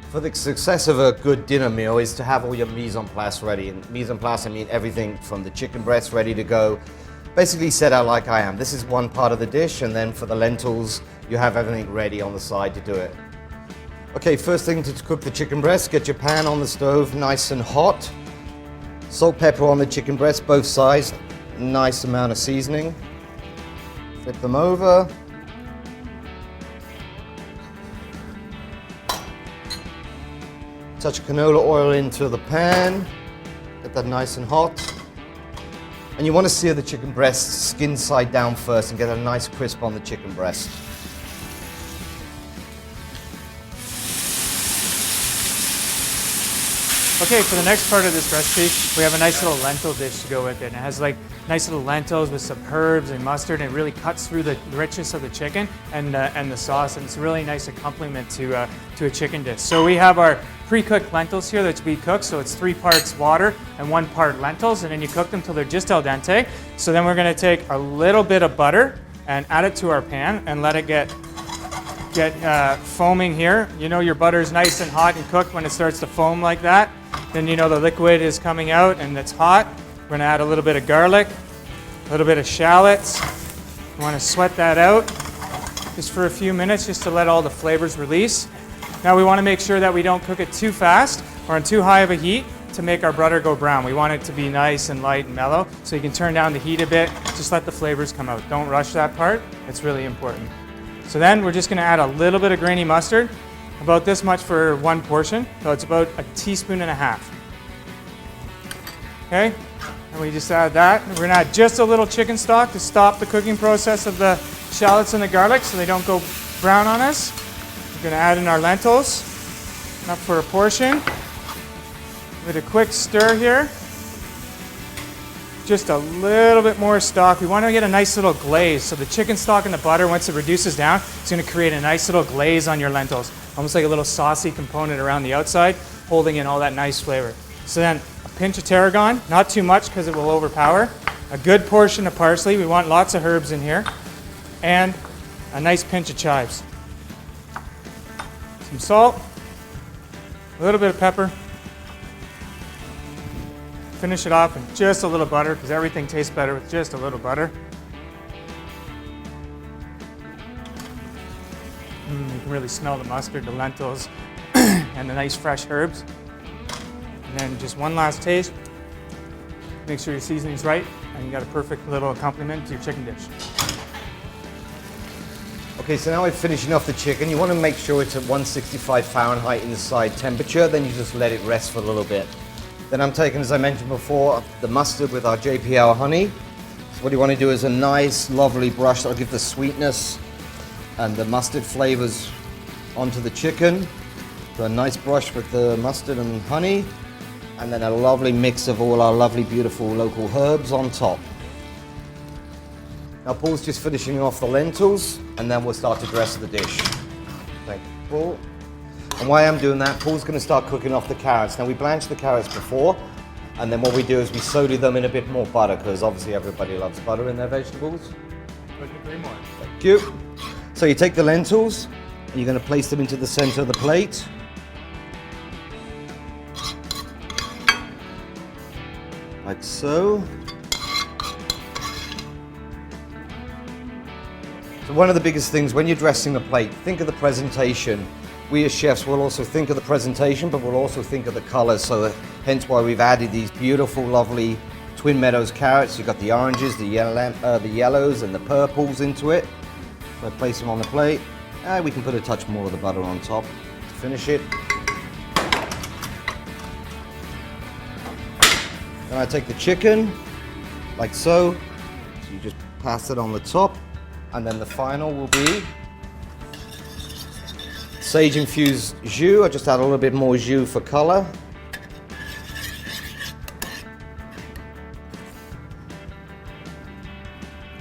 For the success of a good dinner meal is to have all your mise en place ready. And mise en place, I mean everything from the chicken breast ready to go, basically set out like I am. This is one part of the dish, and then for the lentils, you have everything ready on the side to do it. Okay, first thing to cook the chicken breast, get your pan on the stove nice and hot. Salt, pepper on the chicken breast, both sides, nice amount of seasoning. Flip them over. Touch canola oil into the pan, get that nice and hot. And you want to sear the chicken breast skin side down first and get a nice crisp on the chicken breast. Okay, for the next part of this recipe, we have a nice little lentil dish to go with it. And it has like nice little lentils with some herbs and mustard, and it really cuts through the richness of the chicken and the sauce, and it's a really nice accompaniment to a chicken dish. So we have our pre-cooked lentils here that's to be cooked, so it's 3 parts water and 1 part lentils, and then you cook them till they're just al dente. So then we're going to take a little bit of butter and add it to our pan and let it get foaming here. You know your butter is nice and hot and cooked when it starts to foam like that. Then you know the liquid is coming out and it's hot. We're going to add a little bit of garlic, a little bit of shallots. You want to sweat that out just for a few minutes just to let all the flavors release. Now we want to make sure that we don't cook it too fast or on too high of a heat to make our butter go brown. We want it to be nice and light and mellow, so you can turn down the heat a bit, just let the flavors come out. Don't rush that part, it's really important. So then we're just going to add a little bit of grainy mustard, about this much for 1 portion, so it's about 1.5 teaspoons. Okay, and we just add that. We're going to add just a little chicken stock to stop the cooking process of the shallots and the garlic so they don't go brown on us. We're going to add in our lentils, enough for a portion. With a quick stir here. Just a little bit more stock. We want to get a nice little glaze. So the chicken stock and the butter, once it reduces down, it's going to create a nice little glaze on your lentils. Almost like a little saucy component around the outside, holding in all that nice flavor. So then a pinch of tarragon, not too much because it will overpower. A good portion of parsley. We want lots of herbs in here. And a nice pinch of chives. Some salt, a little bit of pepper. Finish it off with just a little butter because everything tastes better with just a little butter. You can really smell the mustard, the lentils, and the nice fresh herbs. And then just one last taste. Make sure your seasoning's right, and you got a perfect little accompaniment to your chicken dish. Okay, so now we're finishing off the chicken. You want to make sure it's at 165 Fahrenheit inside temperature, then you just let it rest for a little bit. Then I'm taking, as I mentioned before, the mustard with our JPL honey. So what you want to do is a nice, lovely brush that'll give the sweetness and the mustard flavors onto the chicken. So a nice brush with the mustard and honey, and then a lovely mix of all our lovely, beautiful local herbs on top. Now Paul's just finishing off the lentils, and then we'll start to dress the dish. Thank you, Paul. And while I'm doing that, Paul's going to start cooking off the carrots. Now we blanched the carrots before, and then what we do is we soak them in a bit more butter, because obviously everybody loves butter in their vegetables. Couldn't agree more. Thank you. So you take the lentils, and you're going to place them into the center of the plate. Like so. So one of the biggest things when you're dressing a plate, think of the presentation. We as chefs will also think of the presentation, but we'll also think of the colors, so that, hence why we've added these beautiful, lovely Twin Meadows carrots. You've got the oranges, the yellows, and the purples into it. So I place them on the plate. We can put a touch more of the butter on top to finish it. Then I take the chicken, like so. So you just pass it on the top, and then the final will be sage infused jus. I just add a little bit more jus for color.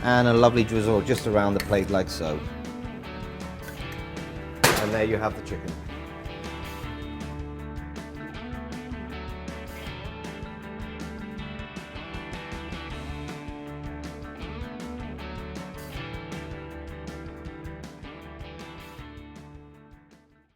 And a lovely drizzle just around the plate like so. And there you have the chicken.